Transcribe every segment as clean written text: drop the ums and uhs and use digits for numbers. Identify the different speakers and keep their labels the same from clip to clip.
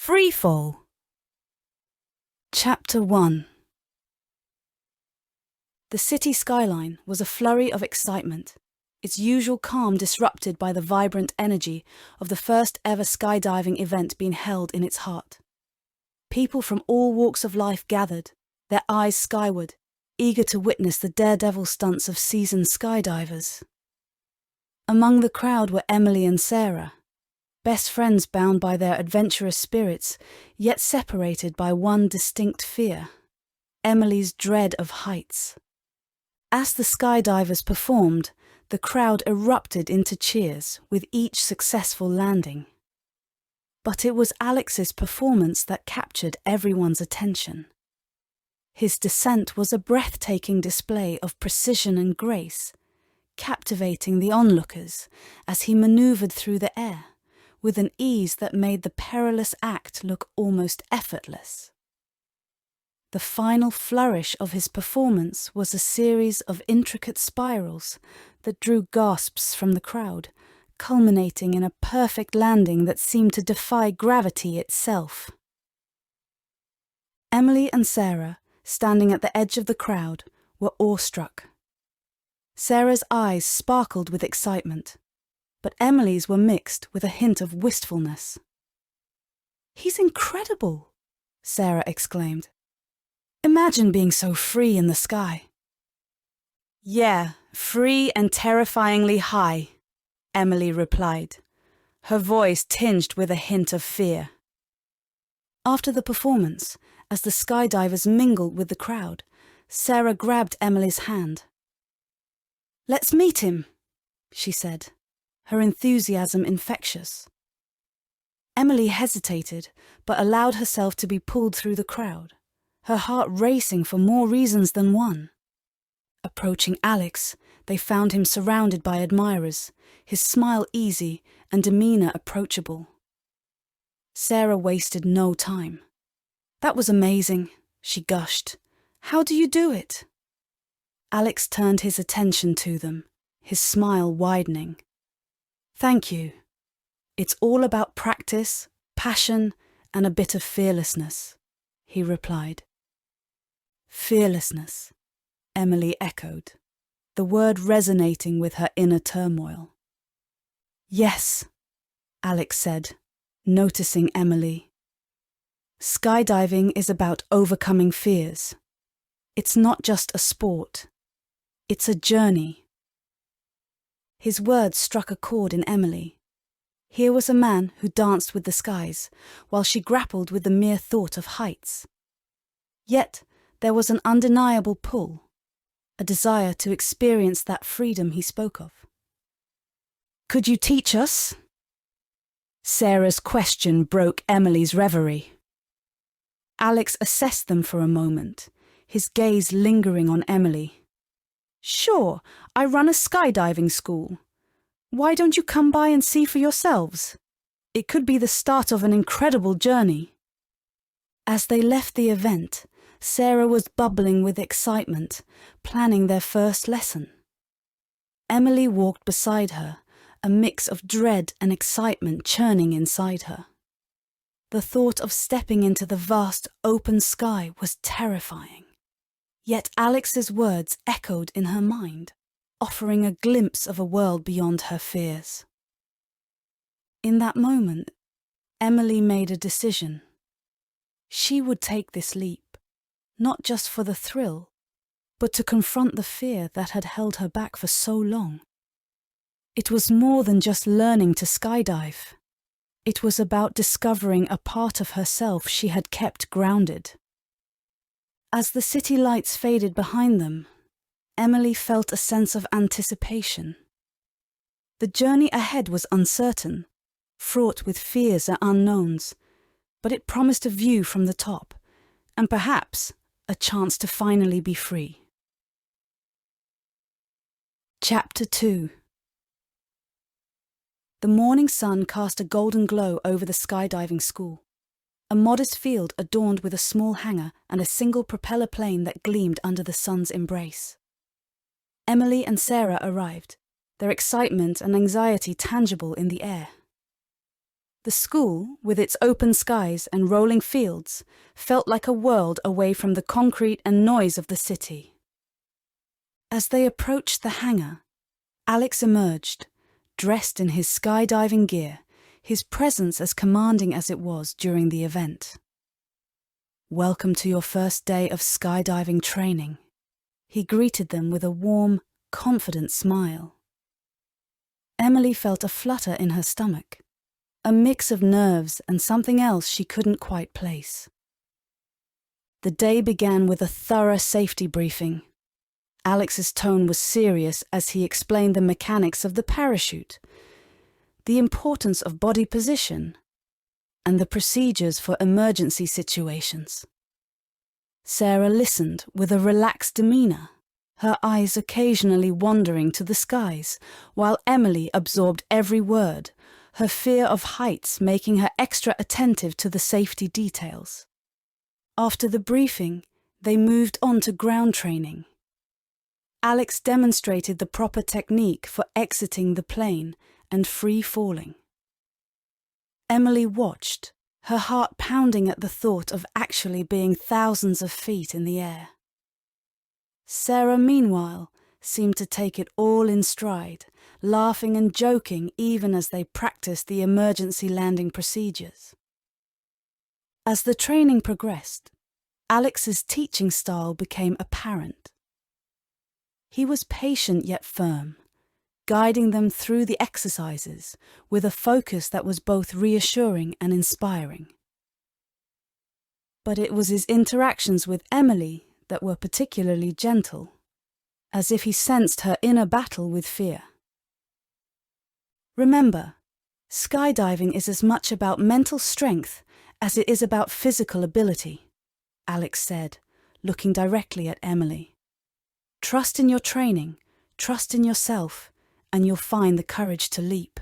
Speaker 1: Freefall. Chapter 1. The city skyline was a flurry of excitement, its usual calm disrupted by the vibrant energy of the first ever skydiving event being held in its heart. People from all walks of life gathered, their eyes skyward, eager to witness the daredevil stunts of seasoned skydivers. Among the crowd were Emily and Sarah, best friends bound by their adventurous spirits, yet separated by one distinct fear: Emily's dread of heights. As the skydivers performed, the crowd erupted into cheers with each successful landing. But it was Alex's performance that captured everyone's attention. His descent was a breathtaking display of precision and grace, captivating the onlookers as he maneuvered through the air with an ease that made the perilous act look almost effortless. The final flourish of his performance was a series of intricate spirals that drew gasps from the crowd, culminating in a perfect landing that seemed to defy gravity itself. Emily and Sarah, standing at the edge of the crowd, were awestruck. Sarah's eyes sparkled with excitement, but Emily's were mixed with a hint of wistfulness. "He's incredible," Sarah exclaimed. "Imagine being so free in the sky." "Yeah, free and terrifyingly high," Emily replied, her voice tinged with a hint of fear. After the performance, as the skydivers mingled with the crowd, Sarah grabbed Emily's hand. "Let's meet him," she said, her enthusiasm infectious. Emily hesitated, but allowed herself to be pulled through the crowd, her heart racing for more reasons than one. Approaching Alex, they found him surrounded by admirers, his smile easy and demeanor approachable. Sarah wasted no time. "That was amazing," she gushed. "How do you do it?" Alex turned his attention to them, his smile widening. "Thank you. It's all about practice, passion, and a bit of fearlessness," he replied. "Fearlessness," Emily echoed, the word resonating with her inner turmoil. "Yes," Alex said, noticing Emily. "Skydiving is about overcoming fears. It's not just a sport. It's a journey." His words struck a chord in Emily. Here was a man who danced with the skies, while she grappled with the mere thought of heights. Yet there was an undeniable pull, a desire to experience that freedom he spoke of. "Could you teach us?" Sarah's question broke Emily's reverie. Alex assessed them for a moment, his gaze lingering on Emily. "Sure, I run a skydiving school. Why don't you come by and see for yourselves? It could be the start of an incredible journey." As they left the event, Sarah was bubbling with excitement, planning their first lesson. Emily walked beside her, a mix of dread and excitement churning inside her. The thought of stepping into the vast open sky was terrifying. Yet Alex's words echoed in her mind, offering a glimpse of a world beyond her fears. In that moment, Emily made a decision. She would take this leap, not just for the thrill, but to confront the fear that had held her back for so long. It was more than just learning to skydive. It was about discovering a part of herself she had kept grounded. As the city lights faded behind them, Emily felt a sense of anticipation. The journey ahead was uncertain, fraught with fears and unknowns, but it promised a view from the top, and perhaps a chance to finally be free. Chapter 2. The morning sun cast a golden glow over the skydiving school, a modest field adorned with a small hangar and a single propeller plane that gleamed under the sun's embrace. Emily and Sarah arrived, their excitement and anxiety tangible in the air. The school, with its open skies and rolling fields, felt like a world away from the concrete and noise of the city. As they approached the hangar, Alex emerged, dressed in his skydiving gear, his presence as commanding as it was during the event. "Welcome to your first day of skydiving training," he greeted them with a warm, confident smile. Emily felt a flutter in her stomach, a mix of nerves and something else she couldn't quite place. The day began with a thorough safety briefing. Alex's tone was serious as he explained the mechanics of the parachute, the importance of body position, and the procedures for emergency situations. Sarah listened with a relaxed demeanour, her eyes occasionally wandering to the skies, while Emily absorbed every word, her fear of heights making her extra attentive to the safety details. After the briefing, they moved on to ground training. Alex demonstrated the proper technique for exiting the plane and free falling. Emily watched, her heart pounding at the thought of actually being thousands of feet in the air. Sarah, meanwhile, seemed to take it all in stride, laughing and joking even as they practiced the emergency landing procedures. As the training progressed, Alex's teaching style became apparent. He was patient yet firm, guiding them through the exercises with a focus that was both reassuring and inspiring. But it was his interactions with Emily that were particularly gentle, as if he sensed her inner battle with fear. "Remember, skydiving is as much about mental strength as it is about physical ability," Alex said, looking directly at Emily. "Trust in your training, trust in yourself, and you'll find the courage to leap."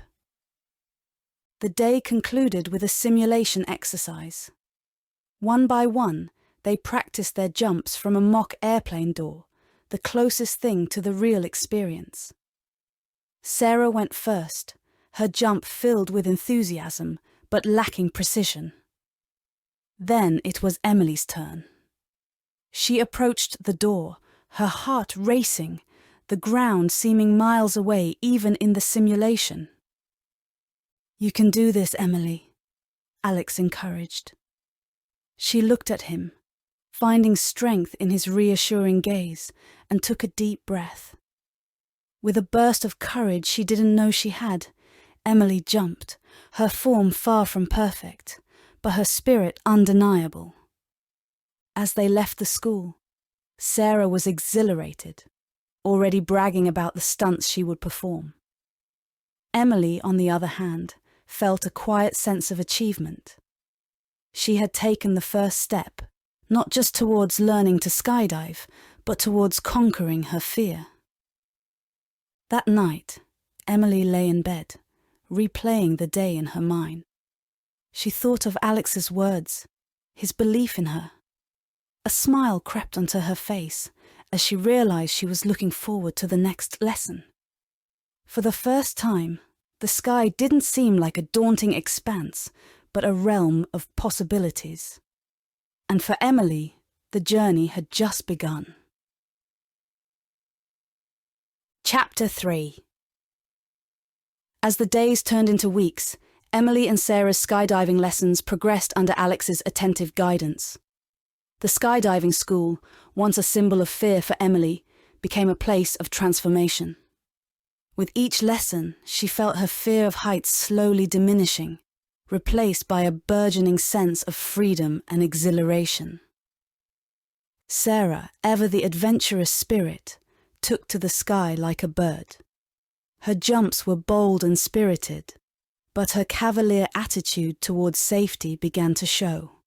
Speaker 1: The day concluded with a simulation exercise. One by one, they practiced their jumps from a mock airplane door, the closest thing to the real experience. Sarah went first, her jump filled with enthusiasm, but lacking precision. Then it was Emily's turn. She approached the door, her heart racing, the ground seeming miles away even in the simulation. "You can do this, Emily," Alex encouraged. She looked at him, finding strength in his reassuring gaze, and took a deep breath. With a burst of courage she didn't know she had, Emily jumped, her form far from perfect, but her spirit undeniable. As they left the school, Sarah was exhilarated, already bragging about the stunts she would perform. Emily, on the other hand, felt a quiet sense of achievement. She had taken the first step, not just towards learning to skydive, but towards conquering her fear. That night, Emily lay in bed, replaying the day in her mind. She thought of Alex's words, his belief in her. A smile crept onto her face as she realized she was looking forward to the next lesson. For the first time, the sky didn't seem like a daunting expanse, but a realm of possibilities. And for Emily, the journey had just begun. Chapter 3. As the days turned into weeks, Emily and Sarah's skydiving lessons progressed under Alex's attentive guidance. The skydiving school, once a symbol of fear for Emily, became a place of transformation. With each lesson, she felt her fear of heights slowly diminishing, replaced by a burgeoning sense of freedom and exhilaration. Sarah, ever the adventurous spirit, took to the sky like a bird. Her jumps were bold and spirited, but her cavalier attitude towards safety began to show.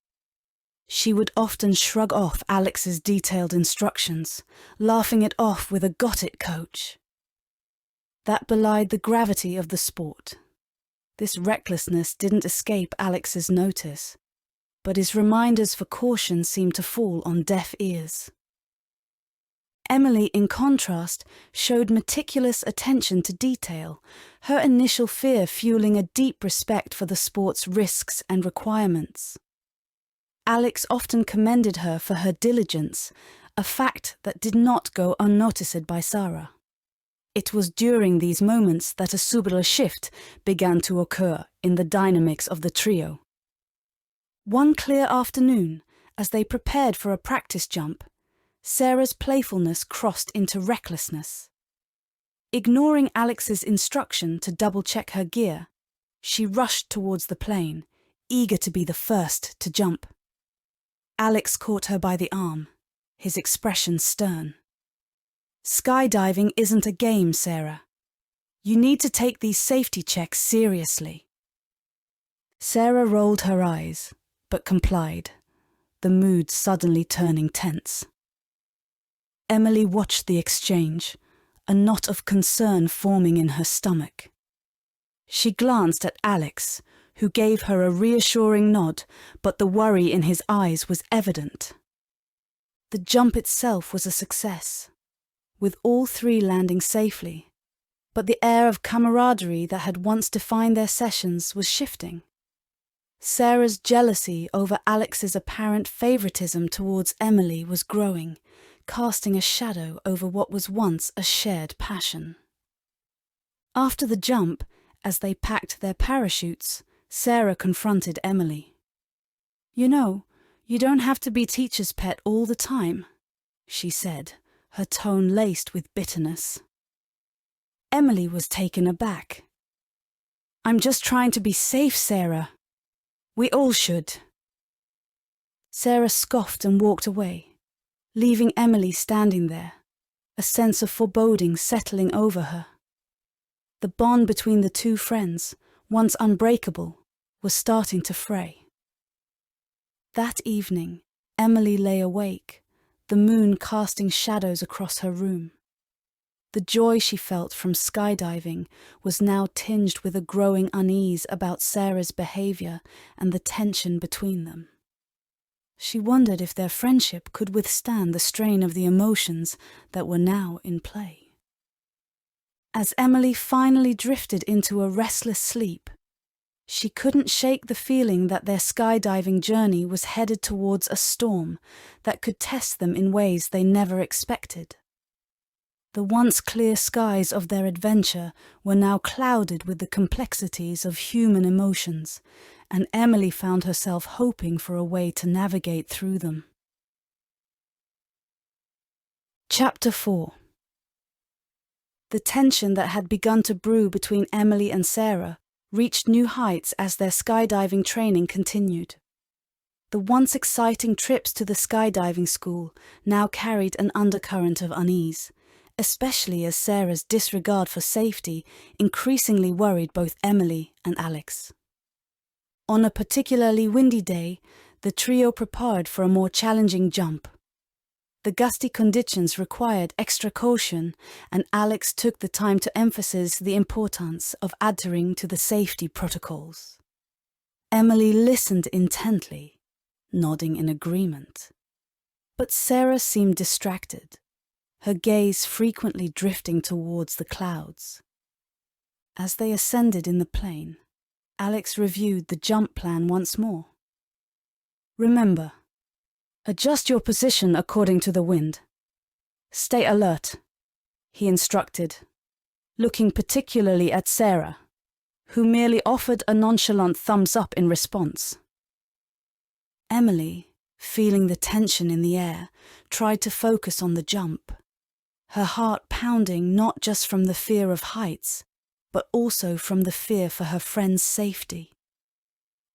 Speaker 1: She would often shrug off Alex's detailed instructions, laughing it off with a "got it, coach." That belied the gravity of the sport. This recklessness didn't escape Alex's notice, but his reminders for caution seemed to fall on deaf ears. Emily, in contrast, showed meticulous attention to detail, her initial fear fueling a deep respect for the sport's risks and requirements. Alex often commended her for her diligence, a fact that did not go unnoticed by Sarah. It was during these moments that a subtle shift began to occur in the dynamics of the trio. One clear afternoon, as they prepared for a practice jump, Sarah's playfulness crossed into recklessness. Ignoring Alex's instruction to double-check her gear, she rushed towards the plane, eager to be the first to jump. Alex caught her by the arm, his expression stern. "Skydiving isn't a game, Sarah. You need to take these safety checks seriously." Sarah rolled her eyes, but complied, the mood suddenly turning tense. Emily watched the exchange, a knot of concern forming in her stomach. She glanced at Alex, who gave her a reassuring nod, but the worry in his eyes was evident. The jump itself was a success, with all three landing safely, but the air of camaraderie that had once defined their sessions was shifting. Sarah's jealousy over Alex's apparent favoritism towards Emily was growing, casting a shadow over what was once a shared passion. After the jump, as they packed their parachutes, Sarah confronted Emily. "You know, you don't have to be teacher's pet all the time," she said, her tone laced with bitterness. Emily was taken aback. "I'm just trying to be safe, Sarah. We all should." Sarah scoffed and walked away, leaving Emily standing there, a sense of foreboding settling over her. The bond between the two friends, once unbreakable, was starting to fray. That evening, Emily lay awake, the moon casting shadows across her room. The joy she felt from skydiving was now tinged with a growing unease about Sarah's behavior and the tension between them. She wondered if their friendship could withstand the strain of the emotions that were now in play. As Emily finally drifted into a restless sleep, she couldn't shake the feeling that their skydiving journey was headed towards a storm that could test them in ways they never expected. The once clear skies of their adventure were now clouded with the complexities of human emotions, and Emily found herself hoping for a way to navigate through them. Chapter 4. The tension that had begun to brew between Emily and Sarah reached new heights as their skydiving training continued. The once exciting trips to the skydiving school now carried an undercurrent of unease, especially as Sarah's disregard for safety increasingly worried both Emily and Alex. On a particularly windy day, the trio prepared for a more challenging jump. The gusty conditions required extra caution, and Alex took the time to emphasize the importance of adhering to the safety protocols. Emily listened intently, nodding in agreement. But Sarah seemed distracted, her gaze frequently drifting towards the clouds. As they ascended in the plane, Alex reviewed the jump plan once more. "Remember, adjust your position according to the wind. Stay alert," he instructed, looking particularly at Sarah, who merely offered a nonchalant thumbs up in response. Emily, feeling the tension in the air, tried to focus on the jump, her heart pounding not just from the fear of heights, but also from the fear for her friend's safety.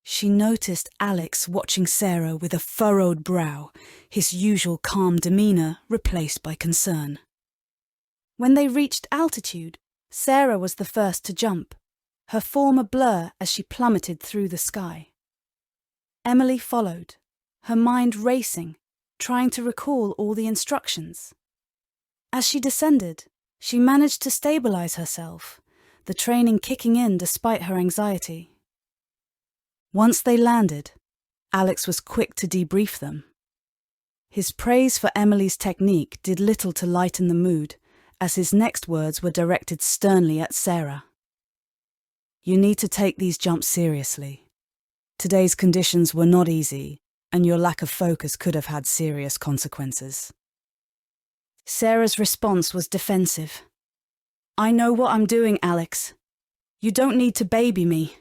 Speaker 1: She noticed Alex watching Sarah with a furrowed brow, his usual calm demeanour replaced by concern. When they reached altitude, Sarah was the first to jump, her form a blur as she plummeted through the sky. Emily followed, her mind racing, trying to recall all the instructions. As she descended, she managed to stabilize herself, the training kicking in despite her anxiety. Once they landed, Alex was quick to debrief them. His praise for Emily's technique did little to lighten the mood, as his next words were directed sternly at Sarah. "You need to take these jumps seriously. Today's conditions were not easy, and your lack of focus could have had serious consequences." Sarah's response was defensive. "I know what I'm doing, Alex. You don't need to baby me."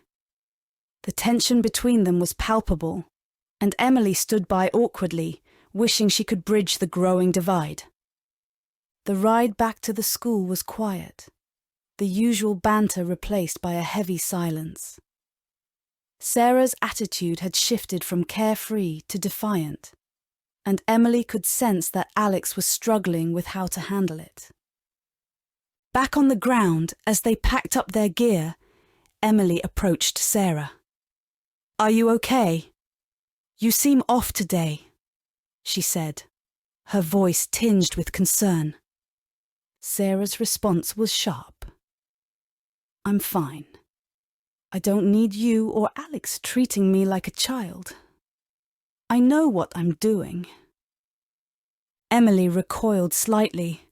Speaker 1: The tension between them was palpable, and Emily stood by awkwardly, wishing she could bridge the growing divide. The ride back to the school was quiet, the usual banter replaced by a heavy silence. Sarah's attitude had shifted from carefree to defiant, and Emily could sense that Alex was struggling with how to handle it. Back on the ground, as they packed up their gear, Emily approached Sarah. "Are you okay? You seem off today," she said, her voice tinged with concern. Sarah's response was sharp. "I'm fine. I don't need you or Alex treating me like a child. I know what I'm doing." Emily recoiled slightly,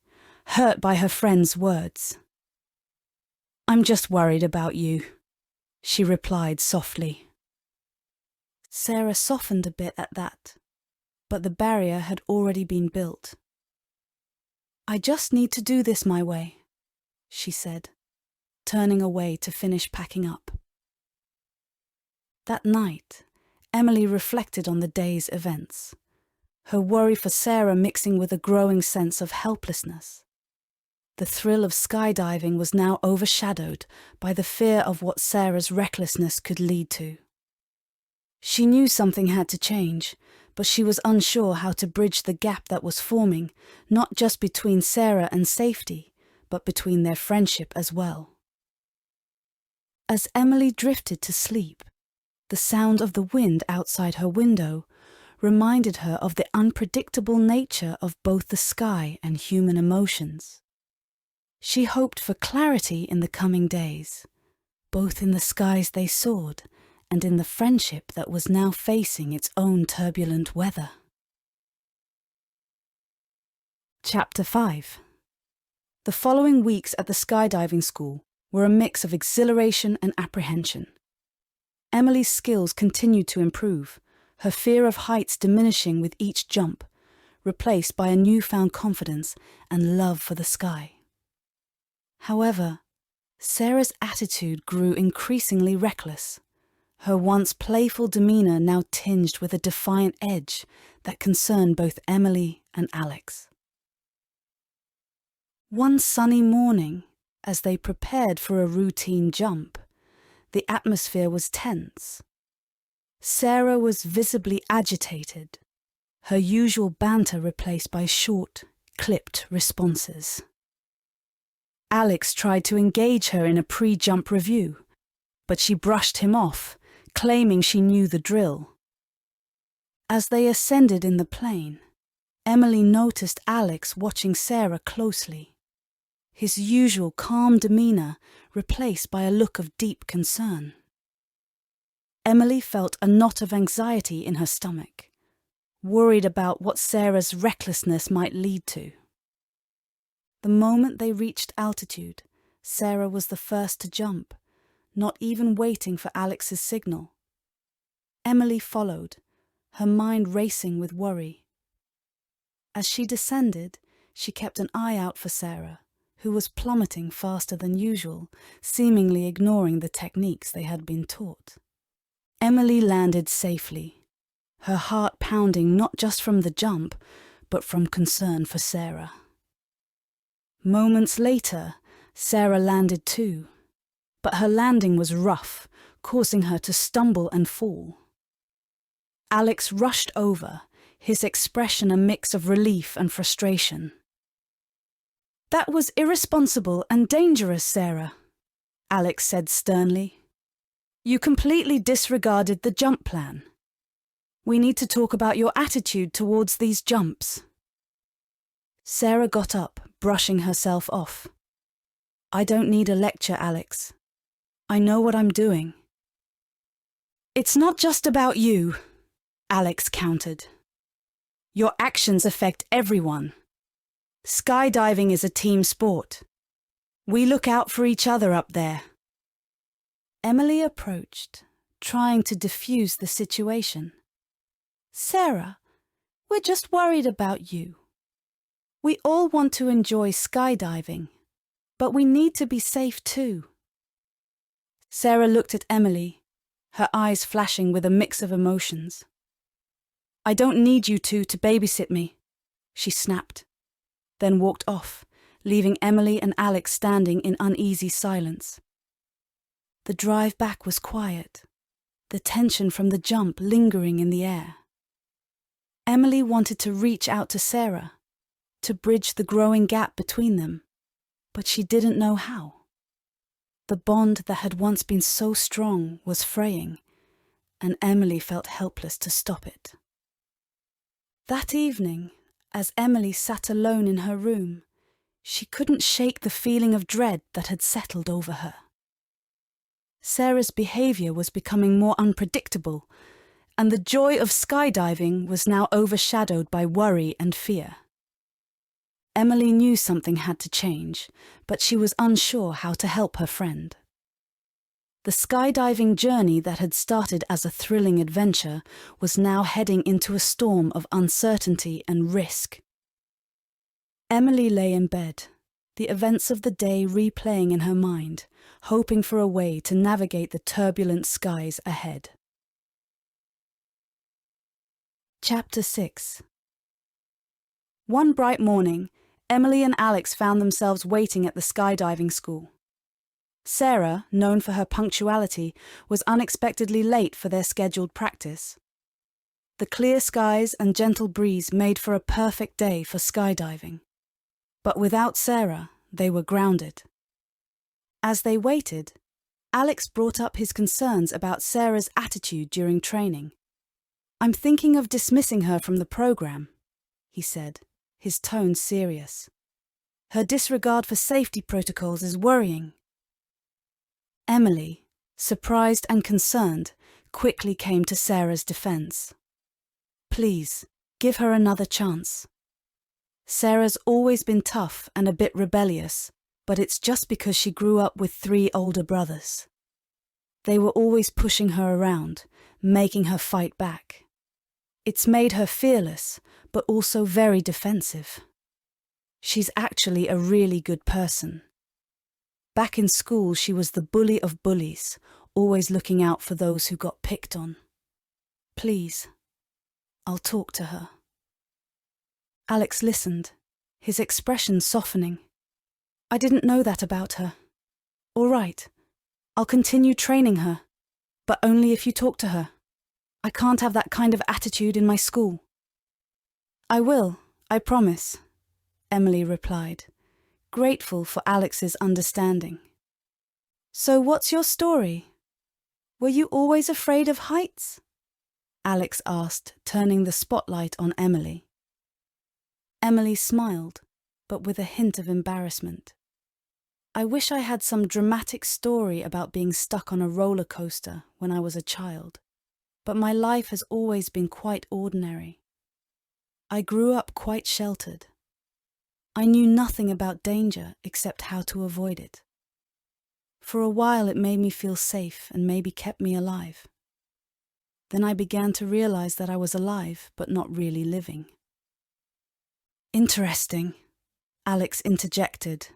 Speaker 1: hurt by her friend's words. "I'm just worried about you," she replied softly. Sarah softened a bit at that, but the barrier had already been built. "I just need to do this my way," she said, turning away to finish packing up. That night, Emily reflected on the day's events, her worry for Sarah mixing with a growing sense of helplessness. The thrill of skydiving was now overshadowed by the fear of what Sarah's recklessness could lead to. She knew something had to change, but she was unsure how to bridge the gap that was forming, not just between Sarah and safety, but between their friendship as well. As Emily drifted to sleep, the sound of the wind outside her window reminded her of the unpredictable nature of both the sky and human emotions. She hoped for clarity in the coming days, both in the skies they soared and in the friendship that was now facing its own turbulent weather. Chapter 5. The following weeks at the skydiving school were a mix of exhilaration and apprehension. Emily's skills continued to improve, her fear of heights diminishing with each jump, replaced by a newfound confidence and love for the sky. However, Sarah's attitude grew increasingly reckless, her once playful demeanour now tinged with a defiant edge that concerned both Emily and Alex. One sunny morning, as they prepared for a routine jump, the atmosphere was tense. Sarah was visibly agitated, her usual banter replaced by short, clipped responses. Alex tried to engage her in a pre-jump review, but she brushed him off, claiming she knew the drill. As they ascended in the plane, Emily noticed Alex watching Sarah closely, his usual calm demeanour replaced by a look of deep concern. Emily felt a knot of anxiety in her stomach, worried about what Sarah's recklessness might lead to. The moment they reached altitude, Sarah was the first to jump, not even waiting for Alex's signal. Emily followed, her mind racing with worry. As she descended, she kept an eye out for Sarah, who was plummeting faster than usual, seemingly ignoring the techniques they had been taught. Emily landed safely, her heart pounding not just from the jump, but from concern for Sarah. Moments later, Sarah landed too, but her landing was rough, causing her to stumble and fall. Alex rushed over, his expression a mix of relief and frustration. "That was irresponsible and dangerous, Sarah," Alex said sternly. "You completely disregarded the jump plan. We need to talk about your attitude towards these jumps." Sarah got up, brushing herself off. "I don't need a lecture, Alex. I know what I'm doing." "It's not just about you," Alex countered. Your actions affect everyone. Skydiving is a team sport. We look out for each other up there. Emily approached, trying to diffuse the situation. Sarah, we're just worried about you. We all want to enjoy skydiving, but we need to be safe too. Sarah looked at Emily, her eyes flashing with a mix of emotions. I don't need you two to babysit me, she snapped, then walked off, leaving Emily and Alex standing in uneasy silence. The drive back was quiet, the tension from the jump lingering in the air. Emily wanted to reach out to Sarah, to bridge the growing gap between them, but she didn't know how. The bond that had once been so strong was fraying, and Emily felt helpless to stop it. That evening, as Emily sat alone in her room, she couldn't shake the feeling of dread that had settled over her. Sarah's behaviour was becoming more unpredictable, and the joy of skydiving was now overshadowed by worry and fear. Emily knew something had to change, but she was unsure how to help her friend. The skydiving journey that had started as a thrilling adventure was now heading into a storm of uncertainty and risk. Emily lay in bed, the events of the day replaying in her mind, hoping for a way to navigate the turbulent skies ahead. Chapter 6. One bright morning, Emily and Alex found themselves waiting at the skydiving school. Sarah, known for her punctuality, was unexpectedly late for their scheduled practice. The clear skies and gentle breeze made for a perfect day for skydiving. But without Sarah, they were grounded. As they waited, Alex brought up his concerns about Sarah's attitude during training. "I'm thinking of dismissing her from the program," he said, his tone serious. "Her disregard for safety protocols is worrying." Emily, surprised and concerned, quickly came to Sarah's defense. "Please, give her another chance. Sarah's always been tough and a bit rebellious, but it's just because she grew up with 3 older brothers. They were always pushing her around, making her fight back. It's made her fearless, but also very defensive. She's actually a really good person. Back in school, she was the bully of bullies, always looking out for those who got picked on. Please, I'll talk to her." Alex listened, his expression softening. "I didn't know that about her. All right, I'll continue training her, but only if you talk to her. I can't have that kind of attitude in my school." "I will, I promise," Emily replied, grateful for Alex's understanding. "So what's your story? Were you always afraid of heights?" Alex asked, turning the spotlight on Emily. Emily smiled, but with a hint of embarrassment. "I wish I had some dramatic story about being stuck on a roller coaster when I was a child, but my life has always been quite ordinary. I grew up quite sheltered. I knew nothing about danger except how to avoid it. For a while it made me feel safe and maybe kept me alive. Then I began to realize that I was alive but not really living." "Interesting," Alex interjected.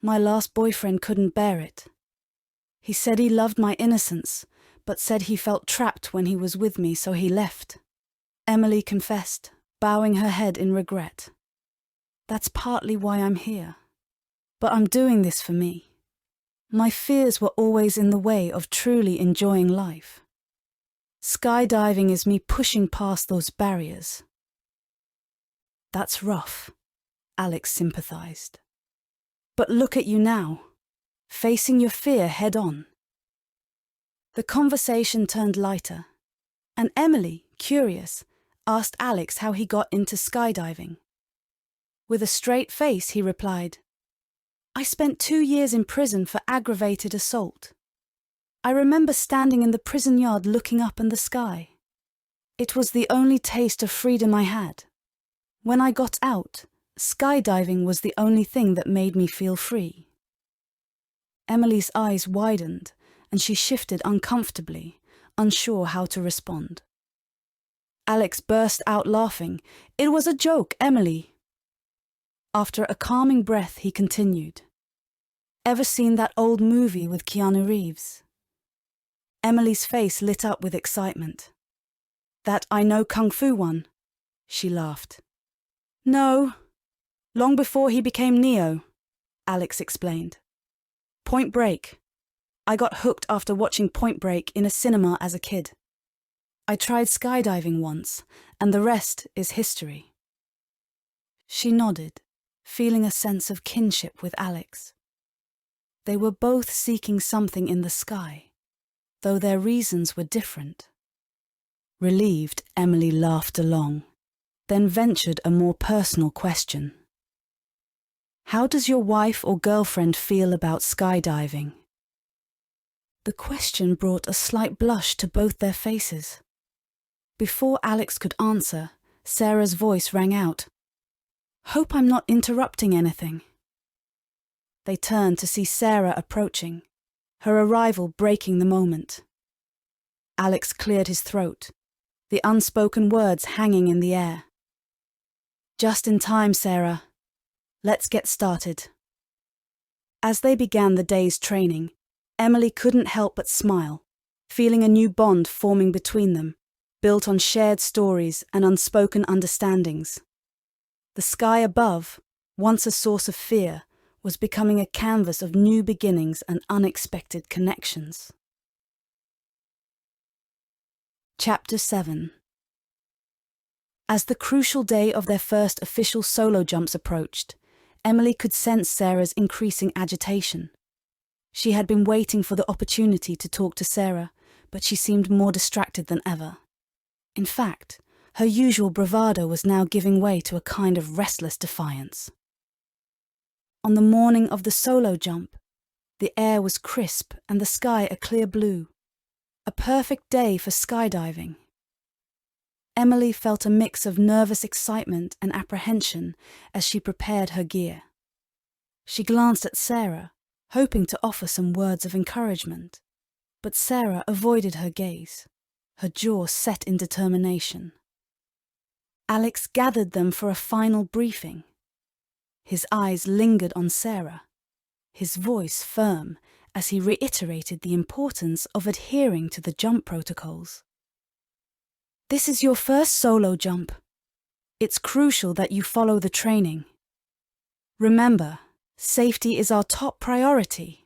Speaker 1: "My last boyfriend couldn't bear it. He said he loved my innocence, but said he felt trapped when he was with me, so he left." Emily confessed, bowing her head in regret. "That's partly why I'm here. But I'm doing this for me. My fears were always in the way of truly enjoying life. Skydiving is me pushing past those barriers." "That's rough," Alex sympathized. "But look at you now, facing your fear head on." The conversation turned lighter, and Emily, curious, asked Alex how he got into skydiving. With a straight face, he replied, "I spent 2 years in prison for aggravated assault. I remember standing in the prison yard looking up in the sky. It was the only taste of freedom I had. When I got out, skydiving was the only thing that made me feel free. Emily's eyes widened, and she shifted uncomfortably, unsure how to respond. Alex burst out laughing. "It was a joke, Emily." After a calming breath, he continued. "Ever seen that old movie with Keanu Reeves?" Emily's face lit up with excitement. "That I Know Kung Fu one?" She laughed. "No. Long before he became Neo," Alex explained. "Point Break. I got hooked after watching Point Break in a cinema as a kid. I tried skydiving once, and the rest is history." She nodded, feeling a sense of kinship with Alex. They were both seeking something in the sky, though their reasons were different. Relieved, Emily laughed along, then ventured a more personal question. "How does your wife or girlfriend feel about skydiving?" The question brought a slight blush to both their faces. Before Alex could answer, Sarah's voice rang out. "Hope I'm not interrupting anything." They turned to see Sarah approaching, her arrival breaking the moment. Alex cleared his throat, the unspoken words hanging in the air. "Just in time, Sarah. Let's get started." As they began the day's training, Emily couldn't help but smile, feeling a new bond forming between them, built on shared stories and unspoken understandings. The sky above, once a source of fear, was becoming a canvas of new beginnings and unexpected connections. Chapter 7. As the crucial day of their first official solo jumps approached, Emily could sense Sarah's increasing agitation. She had been waiting for the opportunity to talk to Sarah, but she seemed more distracted than ever. In fact, her usual bravado was now giving way to a kind of restless defiance. On the morning of the solo jump, the air was crisp and the sky a clear blue, a perfect day for skydiving. Emily felt a mix of nervous excitement and apprehension as she prepared her gear. She glanced at Sarah, hoping to offer some words of encouragement, but Sarah avoided her gaze, her jaw set in determination. Alex gathered them for a final briefing. His eyes lingered on Sarah, his voice firm as he reiterated the importance of adhering to the jump protocols. "This is your first solo jump. It's crucial that you follow the training. Remember, safety is our top priority."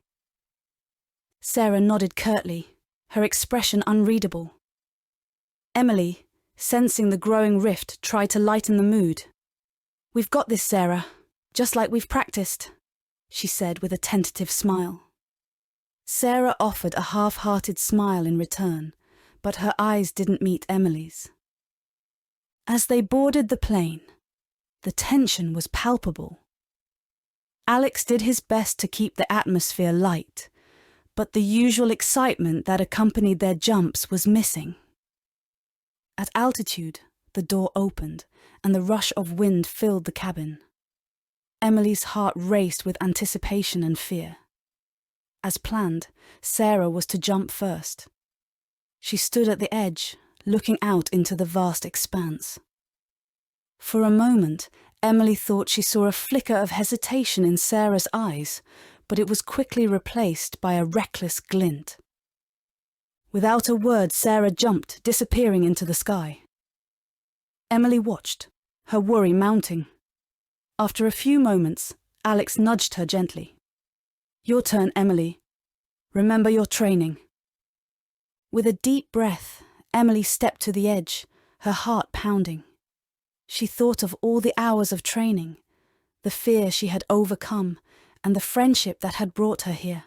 Speaker 1: Sarah nodded curtly, her expression unreadable. Emily, sensing the growing rift, tried to lighten the mood. "We've got this, Sarah, just like we've practiced," she said with a tentative smile. Sarah offered a half-hearted smile in return, but her eyes didn't meet Emily's. As they boarded the plane, the tension was palpable. Alex did his best to keep the atmosphere light, but the usual excitement that accompanied their jumps was missing. At altitude, the door opened, and the rush of wind filled the cabin. Emily's heart raced with anticipation and fear. As planned, Sarah was to jump first. She stood at the edge, looking out into the vast expanse. For a moment, Emily thought she saw a flicker of hesitation in Sarah's eyes, but it was quickly replaced by a reckless glint. Without a word, Sarah jumped, disappearing into the sky. Emily watched, her worry mounting. After a few moments, Alex nudged her gently. "Your turn, Emily. Remember your training." With a deep breath, Emily stepped to the edge, her heart pounding. She thought of all the hours of training, the fear she had overcome, and the friendship that had brought her here.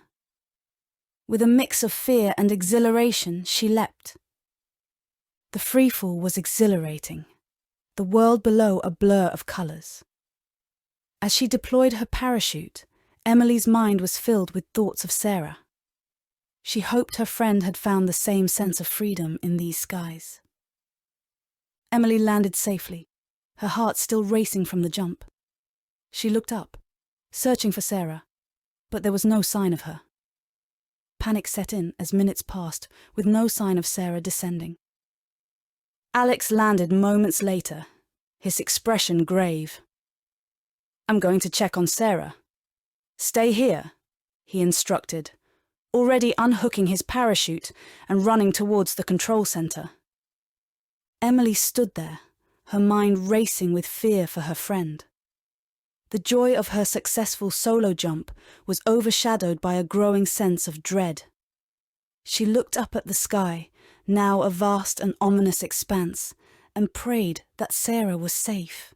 Speaker 1: With a mix of fear and exhilaration, she leapt. The freefall was exhilarating, the world below a blur of colours. As she deployed her parachute, Emily's mind was filled with thoughts of Sarah. She hoped her friend had found the same sense of freedom in these skies. Emily landed safely, her heart still racing from the jump. She looked up, searching for Sarah, but there was no sign of her. Panic set in as minutes passed, with no sign of Sarah descending. Alex landed moments later, his expression grave. "I'm going to check on Sarah. Stay here," he instructed, already unhooking his parachute and running towards the control center. Emily stood there, her mind racing with fear for her friend. The joy of her successful solo jump was overshadowed by a growing sense of dread. She looked up at the sky, now a vast and ominous expanse, and prayed that Sarah was safe.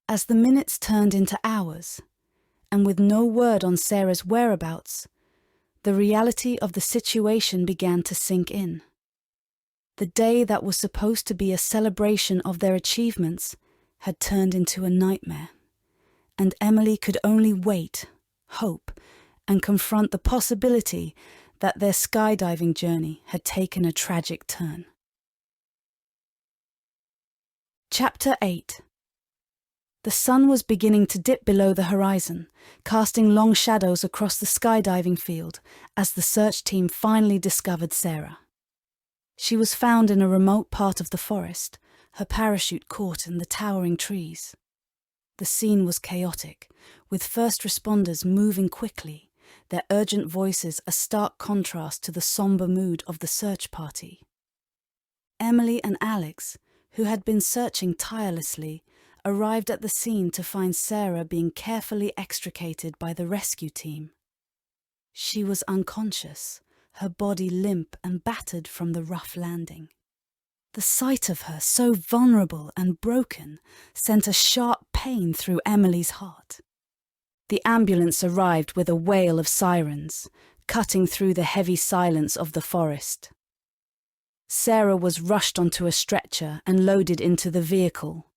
Speaker 1: As the minutes turned into hours, and with no word on Sarah's whereabouts, the reality of the situation began to sink in. The day that was supposed to be a celebration of their achievements had turned into a nightmare, and Emily could only wait, hope, and confront the possibility that their skydiving journey had taken a tragic turn. Chapter 8. The sun was beginning to dip below the horizon, casting long shadows across the skydiving field as the search team finally discovered Sarah. She was found in a remote part of the forest, her parachute caught in the towering trees. The scene was chaotic, with first responders moving quickly, their urgent voices a stark contrast to the somber mood of the search party. Emily and Alex, who had been searching tirelessly, arrived at the scene to find Sarah being carefully extricated by the rescue team. She was unconscious, her body limp and battered from the rough landing. The sight of her, so vulnerable and broken, sent a sharp pain through Emily's heart. The ambulance arrived with a wail of sirens, cutting through the heavy silence of the forest. Sarah was rushed onto a stretcher and loaded into the vehicle.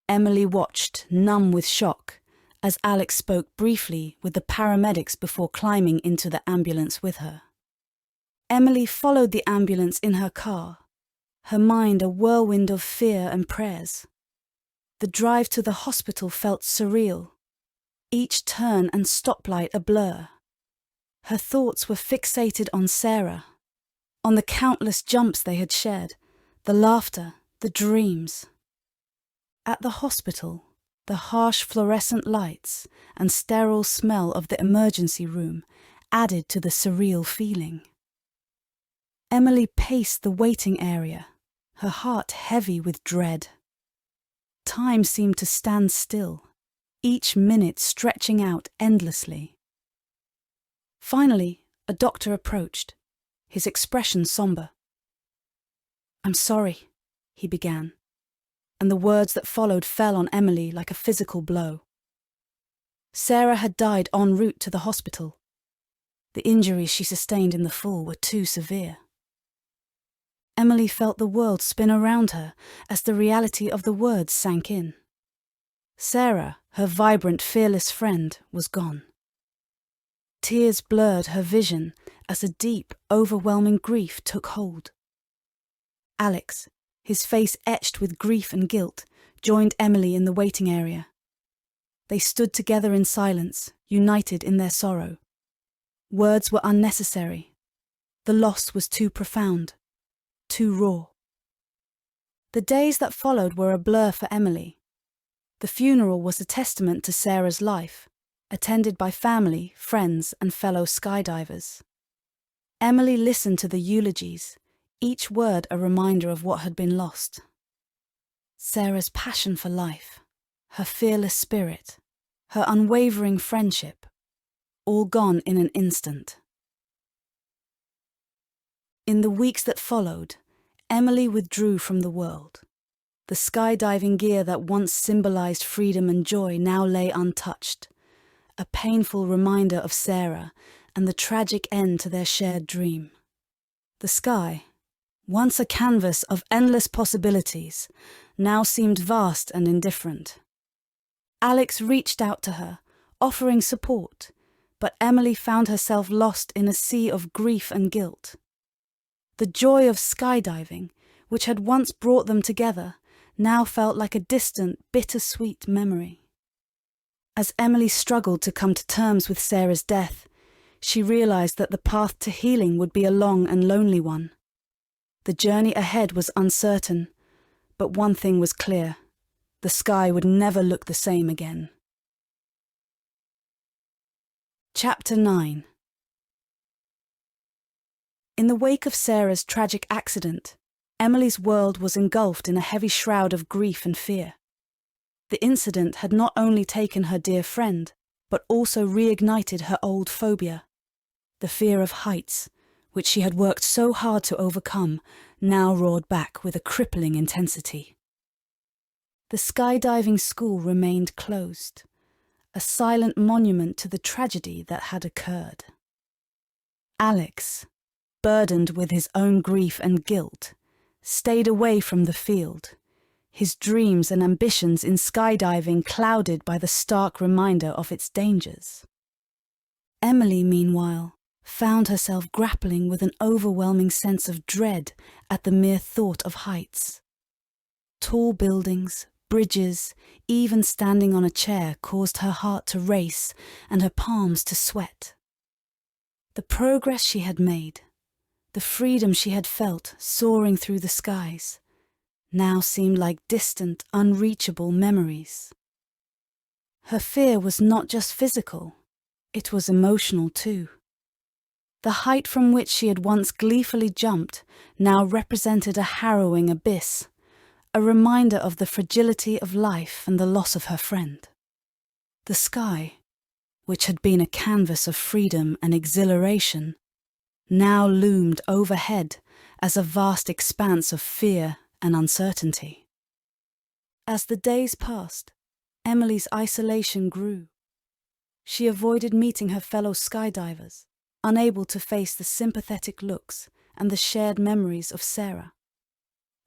Speaker 1: Emily watched, numb with shock, as Alex spoke briefly with the paramedics before climbing into the ambulance with her. Emily followed the ambulance in her car, her mind a whirlwind of fear and prayers. The drive to the hospital felt surreal, each turn and stoplight a blur. Her thoughts were fixated on Sarah, on the countless jumps they had shared, the laughter, the dreams. At the hospital, the harsh fluorescent lights and sterile smell of the emergency room added to the surreal feeling. Emily paced the waiting area, her heart heavy with dread. Time seemed to stand still, each minute stretching out endlessly. Finally, a doctor approached, his expression somber. "I'm sorry," he began, and the words that followed fell on Emily like a physical blow. Sarah had died en route to the hospital. The injuries she sustained in the fall were too severe. Emily felt the world spin around her as the reality of the words sank in. Sarah, her vibrant, fearless friend, was gone. Tears blurred her vision as a deep, overwhelming grief took hold. Alex, his face etched with grief and guilt, joined Emily in the waiting area. They stood together in silence, united in their sorrow. Words were unnecessary. The loss was too profound, too raw. The days that followed were a blur for Emily. The funeral was a testament to Sarah's life, attended by family, friends, and fellow skydivers. Emily listened to the eulogies, each word a reminder of what had been lost. Sarah's passion for life, her fearless spirit, her unwavering friendship, all gone in an instant. In the weeks that followed, Emily withdrew from the world. The skydiving gear that once symbolized freedom and joy now lay untouched, a painful reminder of Sarah and the tragic end to their shared dream. The sky, once a canvas of endless possibilities, now seemed vast and indifferent. Alex reached out to her, offering support, but Emily found herself lost in a sea of grief and guilt. The joy of skydiving, which had once brought them together, now felt like a distant, bittersweet memory. As Emily struggled to come to terms with Sarah's death, she realized that the path to healing would be a long and lonely one. The journey ahead was uncertain, but one thing was clear: the sky would never look the same again. Chapter 9. In the wake of Sarah's tragic accident, Emily's world was engulfed in a heavy shroud of grief and fear. The incident had not only taken her dear friend, but also reignited her old phobia. The fear of heights, which she had worked so hard to overcome, now roared back with a crippling intensity. The skydiving school remained closed, a silent monument to the tragedy that had occurred. Alex, burdened with his own grief and guilt, stayed away from the field, his dreams and ambitions in skydiving clouded by the stark reminder of its dangers. Emily, meanwhile, found herself grappling with an overwhelming sense of dread at the mere thought of heights. Tall buildings, bridges, even standing on a chair caused her heart to race and her palms to sweat. The progress she had made, the freedom she had felt soaring through the skies, now seemed like distant, unreachable memories. Her fear was not just physical, it was emotional too. The height from which she had once gleefully jumped now represented a harrowing abyss, a reminder of the fragility of life and the loss of her friend. The sky, which had been a canvas of freedom and exhilaration, now loomed overhead as a vast expanse of fear and uncertainty. As the days passed, Emily's isolation grew. She avoided meeting her fellow skydivers, unable to face the sympathetic looks and the shared memories of Sarah.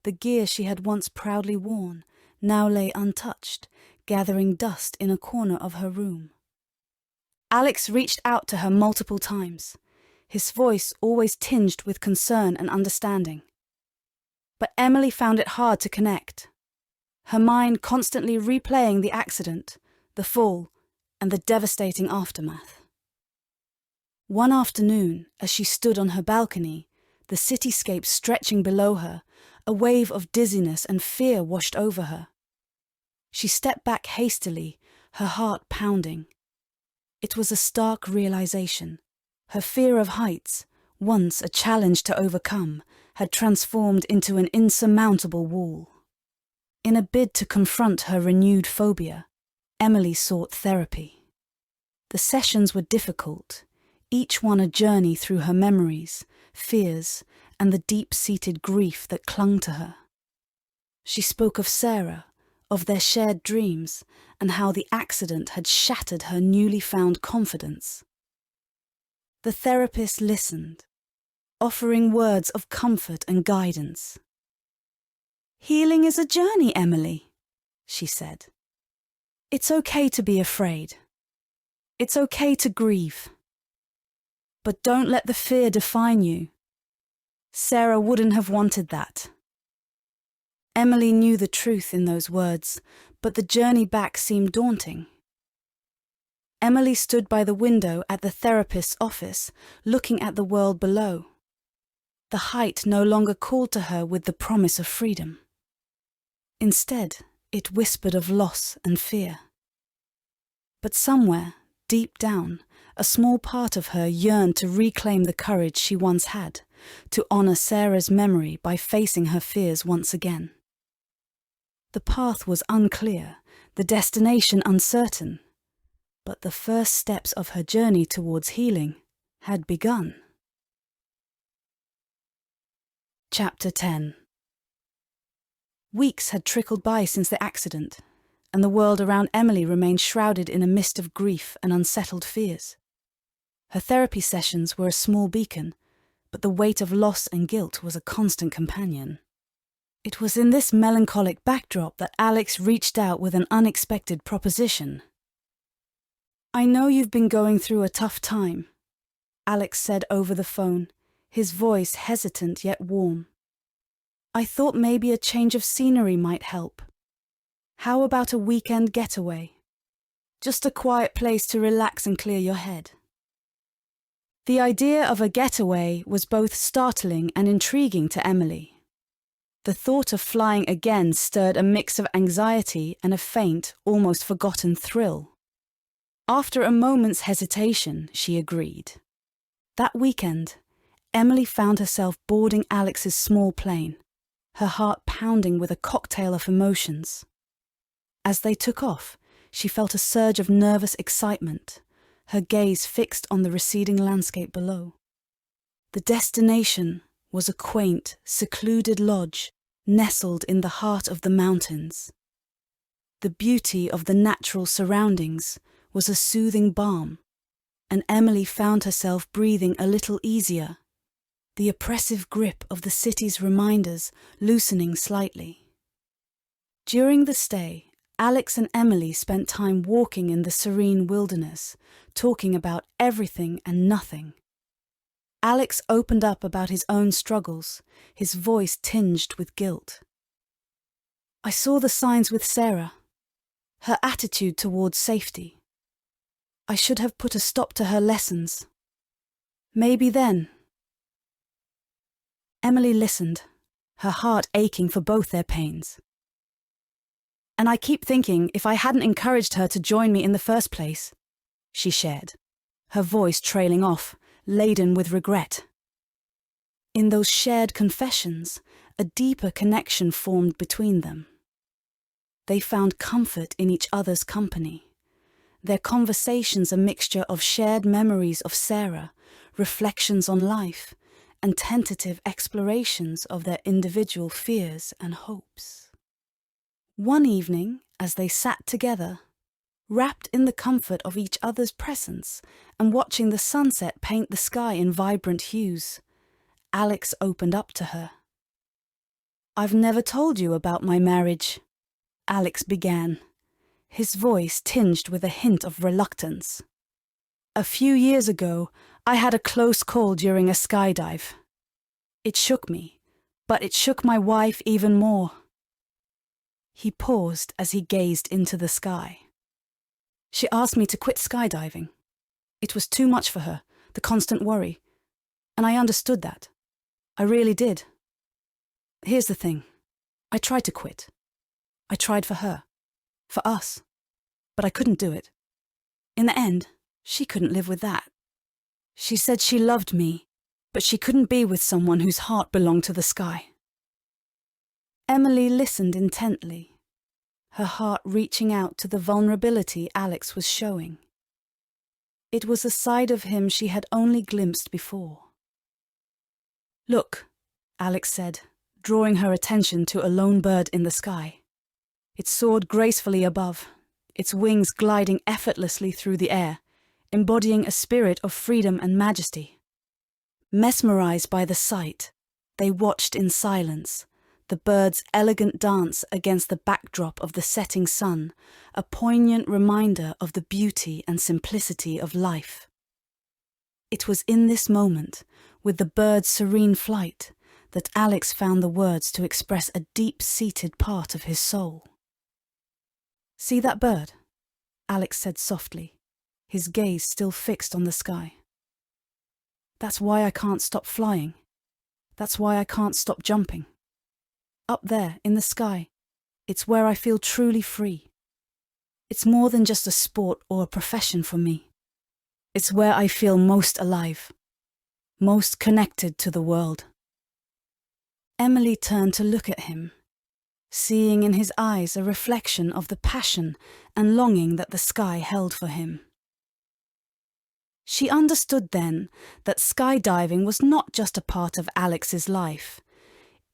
Speaker 1: The gear she had once proudly worn now lay untouched, gathering dust in a corner of her room. Alex reached out to her multiple times, his voice always tinged with concern and understanding. But Emily found it hard to connect, her mind constantly replaying the accident, the fall, and the devastating aftermath. One afternoon, as she stood on her balcony, the cityscape stretching below her, a wave of dizziness and fear washed over her. She stepped back hastily, her heart pounding. It was a stark realization. Her fear of heights, once a challenge to overcome, had transformed into an insurmountable wall. In a bid to confront her renewed phobia, Emily sought therapy. The sessions were difficult, each one a journey through her memories, fears, and the deep-seated grief that clung to her. She spoke of Sarah, of their shared dreams, and how the accident had shattered her newly found confidence. The therapist listened, offering words of comfort and guidance. "Healing is a journey, Emily," she said. "It's okay to be afraid. It's okay to grieve. But don't let the fear define you. Sarah wouldn't have wanted that." Emily knew the truth in those words, but the journey back seemed daunting. Emily stood by the window at the therapist's office, looking at the world below. The height no longer called to her with the promise of freedom. Instead, it whispered of loss and fear. But somewhere, deep down, a small part of her yearned to reclaim the courage she once had, to honor Sarah's memory by facing her fears once again. The path was unclear, the destination uncertain, but the first steps of her journey towards healing had begun. Chapter 10. Weeks had trickled by since the accident, and the world around Emily remained shrouded in a mist of grief and unsettled fears. Her therapy sessions were a small beacon, but the weight of loss and guilt was a constant companion. It was in this melancholic backdrop that Alex reached out with an unexpected proposition. "I know you've been going through a tough time," Alex said over the phone, his voice hesitant yet warm. I thought maybe a change of scenery might help. How about a weekend getaway? Just a quiet place to relax and clear your head. The idea of a getaway was both startling and intriguing to Emily. The thought of flying again stirred a mix of anxiety and a faint, almost forgotten thrill. After a moment's hesitation, she agreed. That weekend, Emily found herself boarding Alex's small plane, her heart pounding with a cocktail of emotions. As they took off, she felt a surge of nervous excitement, her gaze fixed on the receding landscape below. The destination was a quaint, secluded lodge nestled in the heart of the mountains. The beauty of the natural surroundings was a soothing balm, and Emily found herself breathing a little easier, the oppressive grip of the city's reminders loosening slightly. During the stay, Alex and Emily spent time walking in the serene wilderness, talking about everything and nothing. Alex opened up about his own struggles, his voice tinged with guilt. I saw the signs with Sarah, her attitude towards safety. I should have put a stop to her lessons. Maybe then. Emily listened, her heart aching for both their pains. And I keep thinking if I hadn't encouraged her to join me in the first place, she shared, her voice trailing off, laden with regret. In those shared confessions, a deeper connection formed between them. They found comfort in each other's company, their conversations a mixture of shared memories of Sarah, reflections on life, and tentative explorations of their individual fears and hopes. One evening, as they sat together, wrapped in the comfort of each other's presence and watching the sunset paint the sky in vibrant hues, Alex opened up to her. I've never told you about my marriage, Alex began, his voice tinged with a hint of reluctance. A few years ago, I had a close call during a skydive. It shook me, but it shook my wife even more. He paused as he gazed into the sky. She asked me to quit skydiving. It was too much for her, the constant worry. And I understood that. I really did. Here's the thing. I tried to quit. I tried for her. For us. But I couldn't do it. In the end, she couldn't live with that. She said she loved me, but she couldn't be with someone whose heart belonged to the sky. Emily listened intently, her heart reaching out to the vulnerability Alex was showing. It was a side of him she had only glimpsed before. Look, Alex said, drawing her attention to a lone bird in the sky. It soared gracefully above, its wings gliding effortlessly through the air, embodying a spirit of freedom and majesty. Mesmerized by the sight, they watched in silence, the bird's elegant dance against the backdrop of the setting sun, a poignant reminder of the beauty and simplicity of life. It was in this moment, with the bird's serene flight, that Alex found the words to express a deep-seated part of his soul. See that bird? Alex said softly, his gaze still fixed on the sky. That's why I can't stop flying. That's why I can't stop jumping. Up there, in the sky, it's where I feel truly free. It's more than just a sport or a profession for me. It's where I feel most alive, most connected to the world. Emily turned to look at him, seeing in his eyes a reflection of the passion and longing that the sky held for him. She understood then that skydiving was not just a part of Alex's life.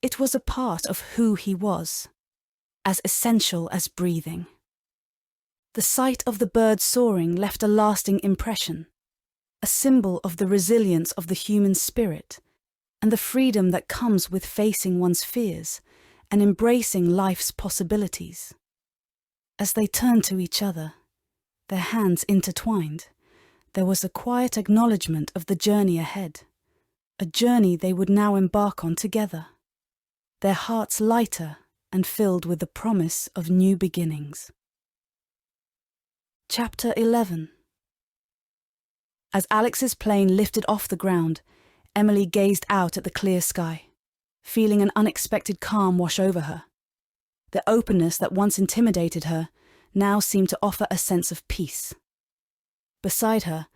Speaker 1: It was a part of who he was, as essential as breathing. The sight of the bird soaring left a lasting impression, a symbol of the resilience of the human spirit and the freedom that comes with facing one's fears and embracing life's possibilities. As they turned to each other, their hands intertwined, there was a quiet acknowledgement of the journey ahead, a journey they would now embark on together. their hearts lighter and filled with the promise of new beginnings. Chapter 11. As Alex's plane lifted off the ground, Emily gazed out at the clear sky, feeling an unexpected calm wash over her. The openness that once intimidated her now seemed to offer a sense of peace. Beside her,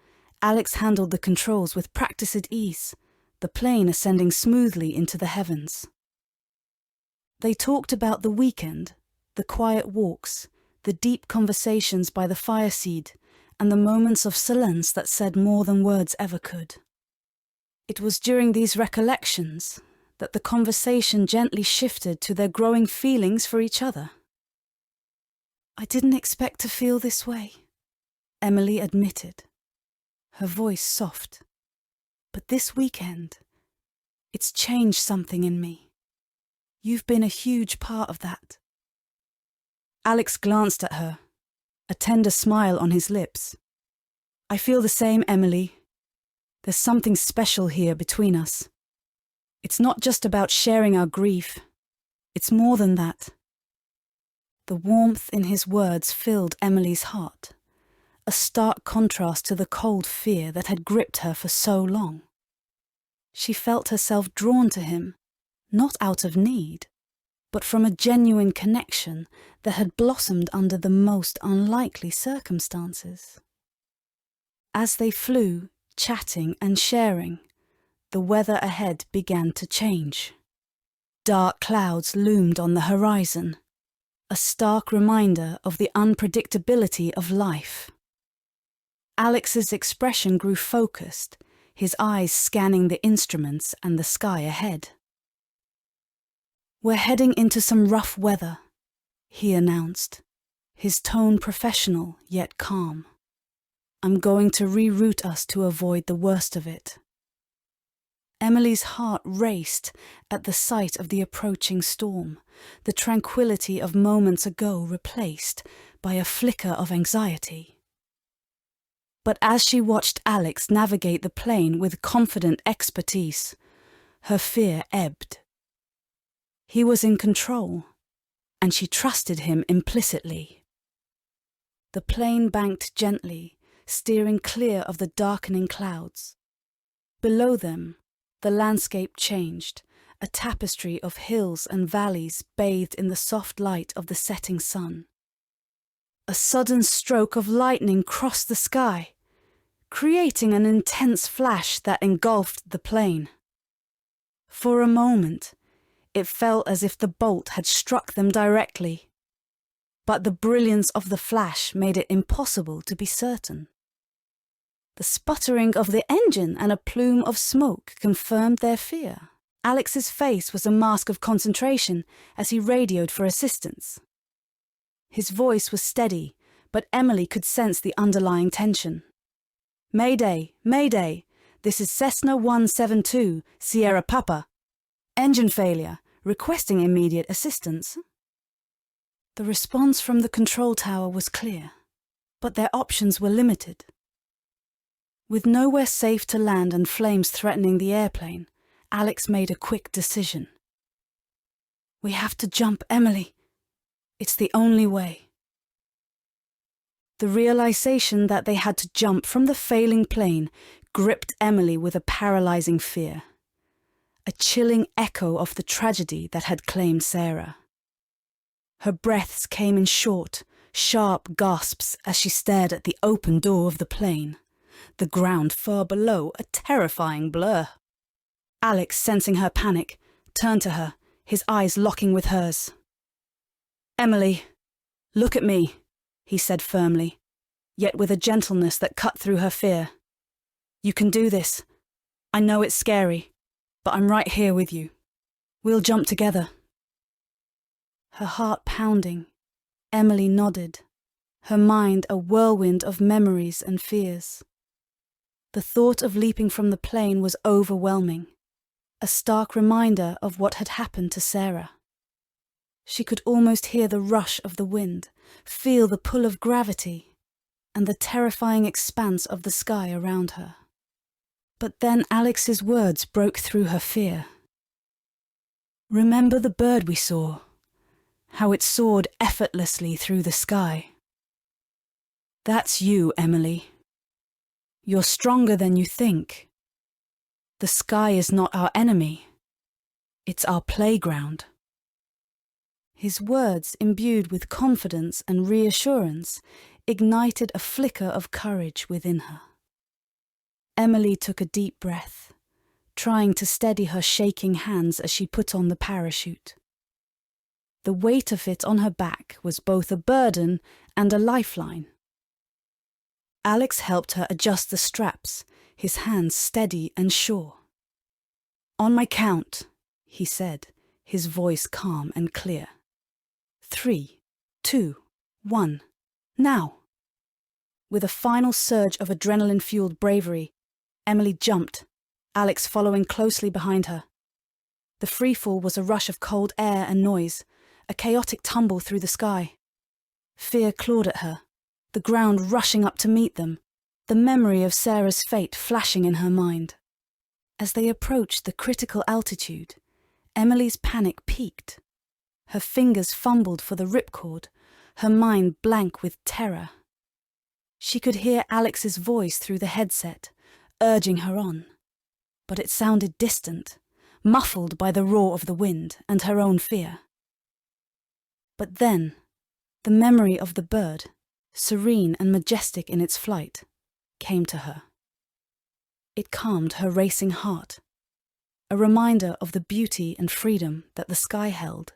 Speaker 1: Alex handled the controls with practiced ease, the plane ascending smoothly into the heavens. They talked about the weekend, the quiet walks, the deep conversations by the fireseed, and the moments of silence that said more than words ever could. It was during these recollections that the conversation gently shifted to their growing feelings for each other. "I didn't expect to feel this way," Emily admitted, her voice soft. "But this weekend, it's changed something in me. You've been a huge part of that." Alex glanced at her, a tender smile on his lips. "I feel the same, Emily. There's something special here between us. It's not just about sharing our grief. It's more than that." The warmth in his words filled Emily's heart, a stark contrast to the cold fear that had gripped her for so long. She felt herself drawn to him, not out of need, but from a genuine connection that had blossomed under the most unlikely circumstances. As they flew, chatting and sharing, the weather ahead began to change. Dark clouds loomed on the horizon, a stark reminder of the unpredictability of life. Alex's expression grew focused, his eyes scanning the instruments and the sky ahead. "We're heading into some rough weather," he announced, his tone professional yet calm. "I'm going to reroute us to avoid the worst of it." Emily's heart raced at the sight of the approaching storm, the tranquility of moments ago replaced by a flicker of anxiety. But as she watched Alex navigate the plane with confident expertise, her fear ebbed. He was in control, and she trusted him implicitly. The plane banked gently, steering clear of the darkening clouds. Below them, the landscape changed, a tapestry of hills and valleys bathed in the soft light of the setting sun. A sudden stroke of lightning crossed the sky, creating an intense flash that engulfed the plane. For a moment, it felt as if the bolt had struck them directly, but the brilliance of the flash made it impossible to be certain. The sputtering of the engine and a plume of smoke confirmed their fear. Alex's face was a mask of concentration as he radioed for assistance. His voice was steady, but Emily could sense the underlying tension. "Mayday, Mayday, this is Cessna 172, Sierra Papa. Engine failure, requesting immediate assistance." The response from the control tower was clear, but their options were limited. With nowhere safe to land and flames threatening the airplane, Alex made a quick decision. "We have to jump, Emily. It's the only way." The realization that they had to jump from the failing plane gripped Emily with a paralyzing fear, a chilling echo of the tragedy that had claimed Sarah. Her breaths came in short, sharp gasps as she stared at the open door of the plane, the ground far below a terrifying blur. Alex, sensing her panic, turned to her, his eyes locking with hers. "Emily, look at me," he said firmly, yet with a gentleness that cut through her fear. "You can do this. I know it's scary, but I'm right here with you. We'll jump together." Her heart pounding, Emily nodded, her mind a whirlwind of memories and fears. The thought of leaping from the plane was overwhelming, a stark reminder of what had happened to Sarah. She could almost hear the rush of the wind, feel the pull of gravity, and the terrifying expanse of the sky around her. But then Alex's words broke through her fear. Remember the bird we saw, how it soared effortlessly through the sky? That's you, Emily. You're stronger than you think. The sky is not our enemy. It's our playground. His words, imbued with confidence and reassurance, ignited a flicker of courage within her. Emily took a deep breath, trying to steady her shaking hands as she put on the parachute. The weight of it on her back was both a burden and a lifeline. Alex helped her adjust the straps, his hands steady and sure. "On my count," he said, his voice calm and clear. 3, 2, 1, now. With a final surge of adrenaline-fueled bravery, Emily jumped, Alex following closely behind her. The freefall was a rush of cold air and noise, a chaotic tumble through the sky. Fear clawed at her, the ground rushing up to meet them, the memory of Sarah's fate flashing in her mind. As they approached the critical altitude, Emily's panic peaked. Her fingers fumbled for the ripcord, her mind blank with terror. She could hear Alex's voice through the headset, urging her on. But it sounded distant, muffled by the roar of the wind and her own fear. But then, the memory of the bird, serene and majestic in its flight, came to her. It calmed her racing heart, a reminder of the beauty and freedom that the sky held.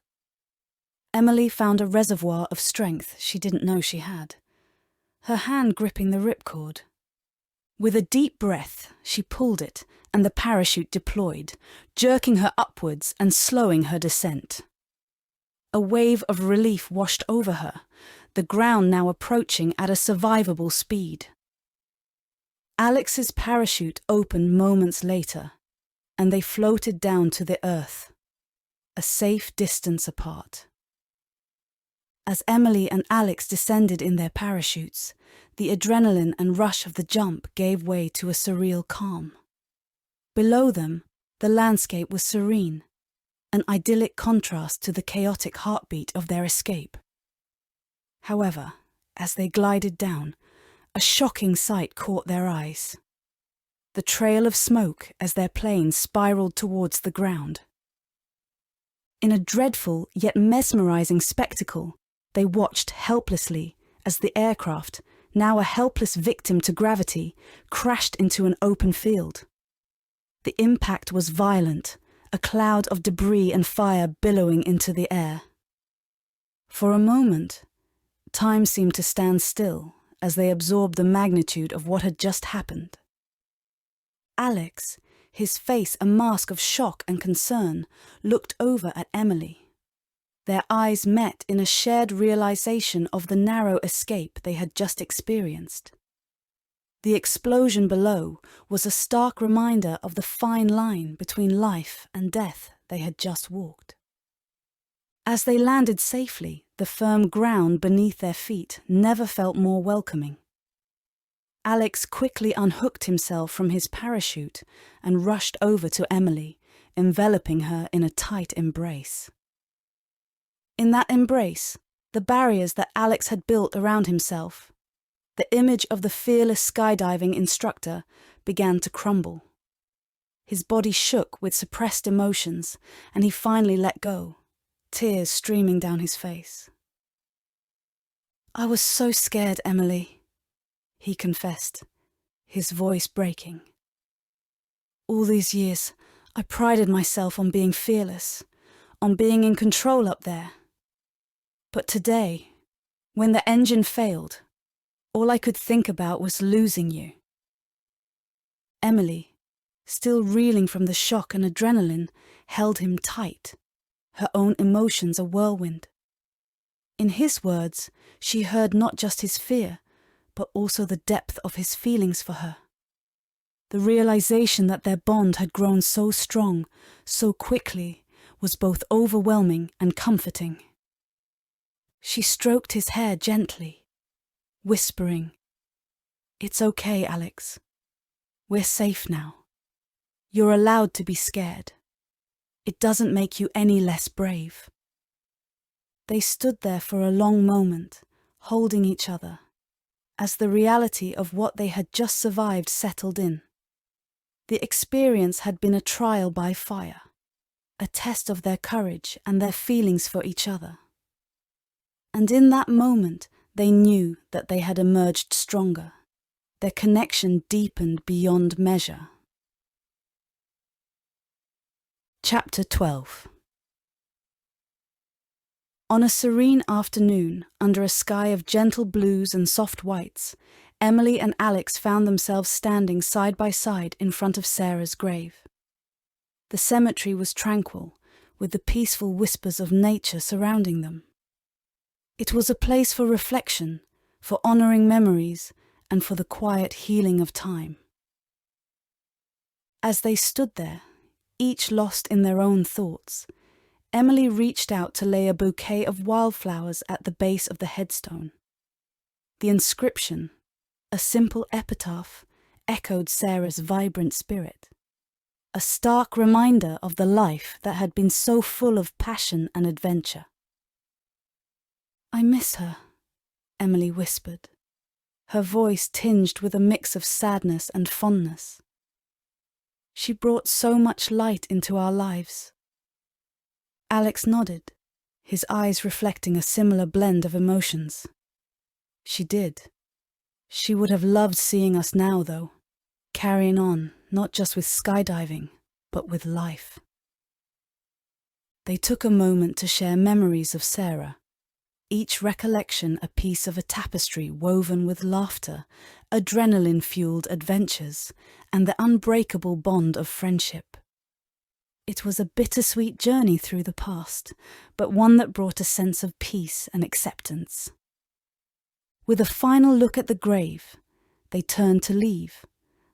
Speaker 1: Emily found a reservoir of strength she didn't know she had, her hand gripping the ripcord. With a deep breath, she pulled it, and the parachute deployed, jerking her upwards and slowing her descent. A wave of relief washed over her, the ground now approaching at a survivable speed. Alex's parachute opened moments later, and they floated down to the earth, a safe distance apart. As Emily and Alex descended in their parachutes, the adrenaline and rush of the jump gave way to a surreal calm. Below them, the landscape was serene, an idyllic contrast to the chaotic heartbeat of their escape. However, as they glided down, a shocking sight caught their eyes. The trail of smoke as their plane spiraled towards the ground. In a dreadful yet mesmerizing spectacle, they watched helplessly as the aircraft, now a helpless victim to gravity, crashed into an open field. The impact was violent, a cloud of debris and fire billowing into the air. For a moment, time seemed to stand still as they absorbed the magnitude of what had just happened. Alex, his face a mask of shock and concern, looked over at Emily. Their eyes met in a shared realization of the narrow escape they had just experienced. The explosion below was a stark reminder of the fine line between life and death they had just walked. As they landed safely, the firm ground beneath their feet never felt more welcoming. Alex quickly unhooked himself from his parachute and rushed over to Emily, enveloping her in a tight embrace. In that embrace, the barriers that Alex had built around himself, the image of the fearless skydiving instructor, began to crumble. His body shook with suppressed emotions, and he finally let go, tears streaming down his face. "I was so scared, Emily," he confessed, his voice breaking. "All these years, I prided myself on being fearless, on being in control up there. But today, when the engine failed, all I could think about was losing you." Emily, still reeling from the shock and adrenaline, held him tight, her own emotions a whirlwind. In his words, she heard not just his fear, but also the depth of his feelings for her. The realization that their bond had grown so strong, so quickly, was both overwhelming and comforting. She stroked his hair gently, whispering, "It's okay, Alex. We're safe now. You're allowed to be scared. It doesn't make you any less brave." They stood there for a long moment, holding each other, as the reality of what they had just survived settled in. The experience had been a trial by fire, a test of their courage and their feelings for each other. And in that moment, they knew that they had emerged stronger. Their connection deepened beyond measure. Chapter 12. On a serene afternoon, under a sky of gentle blues and soft whites, Emily and Alex found themselves standing side by side in front of Sarah's grave. The cemetery was tranquil, with the peaceful whispers of nature surrounding them. It was a place for reflection, for honouring memories, and for the quiet healing of time. As they stood there, each lost in their own thoughts, Emily reached out to lay a bouquet of wildflowers at the base of the headstone. The inscription, a simple epitaph, echoed Sarah's vibrant spirit, a stark reminder of the life that had been so full of passion and adventure. "I miss her," Emily whispered, her voice tinged with a mix of sadness and fondness. "She brought so much light into our lives." Alex nodded, his eyes reflecting a similar blend of emotions. "She did. She would have loved seeing us now, though, carrying on, not just with skydiving, but with life." They took a moment to share memories of Sarah, each recollection a piece of a tapestry woven with laughter, adrenaline-fueled adventures, and the unbreakable bond of friendship. It was a bittersweet journey through the past, but one that brought a sense of peace and acceptance. With a final look at the grave, they turned to leave,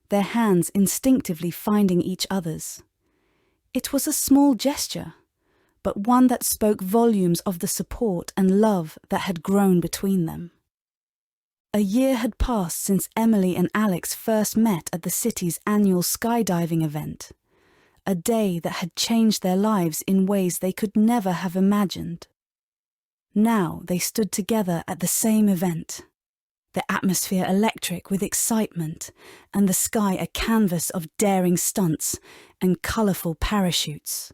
Speaker 1: their hands instinctively finding each other's. It was a small gesture, but one that spoke volumes of the support and love that had grown between them. A year had passed since Emily and Alex first met at the city's annual skydiving event, a day that had changed their lives in ways they could never have imagined. Now they stood together at the same event, the atmosphere electric with excitement and the sky a canvas of daring stunts and colourful parachutes.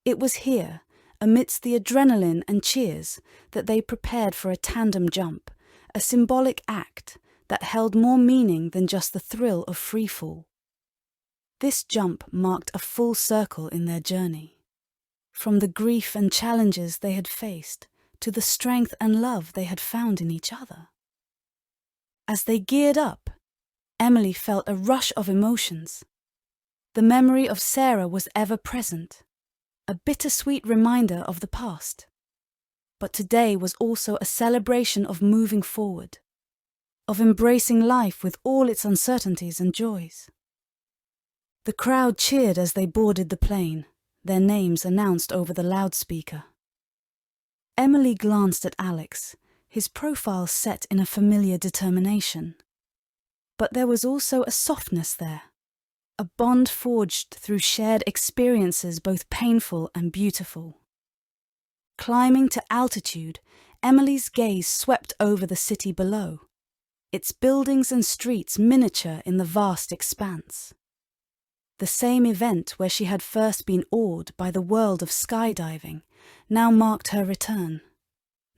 Speaker 1: It was here, amidst the adrenaline and cheers, that they prepared for a tandem jump, a symbolic act that held more meaning than just the thrill of freefall. This jump marked a full circle in their journey. From the grief and challenges they had faced, to the strength and love they had found in each other. As they geared up, Emily felt a rush of emotions. The memory of Sarah was ever present, a bittersweet reminder of the past. But today was also a celebration of moving forward, of embracing life with all its uncertainties and joys. The crowd cheered as they boarded the plane, their names announced over the loudspeaker. Emily glanced at Alex, his profile set in a familiar determination. But there was also a softness there, a bond forged through shared experiences both painful and beautiful. Climbing to altitude, Emily's gaze swept over the city below, its buildings and streets miniature in the vast expanse. The same event where she had first been awed by the world of skydiving now marked her return,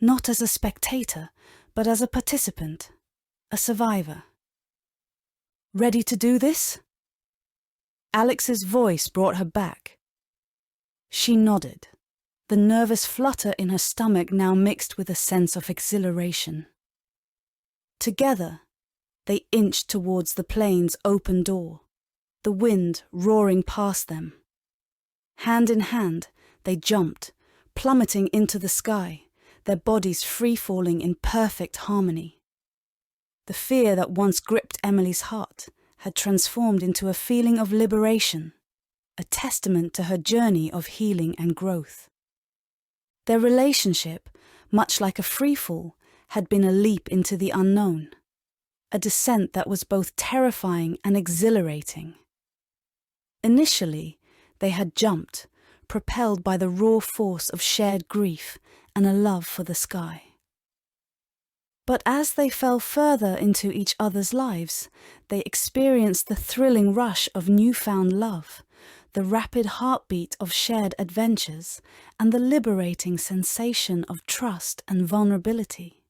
Speaker 1: not as a spectator, but as a participant, a survivor. "Ready to do this?" Alex's voice brought her back. She nodded, the nervous flutter in her stomach now mixed with a sense of exhilaration. Together, they inched towards the plane's open door, the wind roaring past them. Hand in hand, they jumped, plummeting into the sky, their bodies free-falling in perfect harmony. The fear that once gripped Emily's heart had transformed into a feeling of liberation, a testament to her journey of healing and growth. Their relationship, much like a freefall, had been a leap into the unknown, a descent that was both terrifying and exhilarating. Initially, They had jumped, propelled by the raw force of shared grief and a love for the sky. But as they fell further into each other's lives, they experienced the thrilling rush of newfound love, the rapid heartbeat of shared adventures, and the liberating sensation of trust and vulnerability.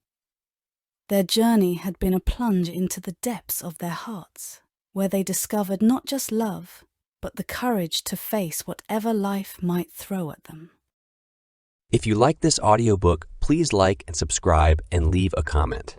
Speaker 1: Their journey had been a plunge into the depths of their hearts, where they discovered not just love, but the courage to face whatever life might throw at them.
Speaker 2: If you like this audiobook, please like and subscribe and leave a comment.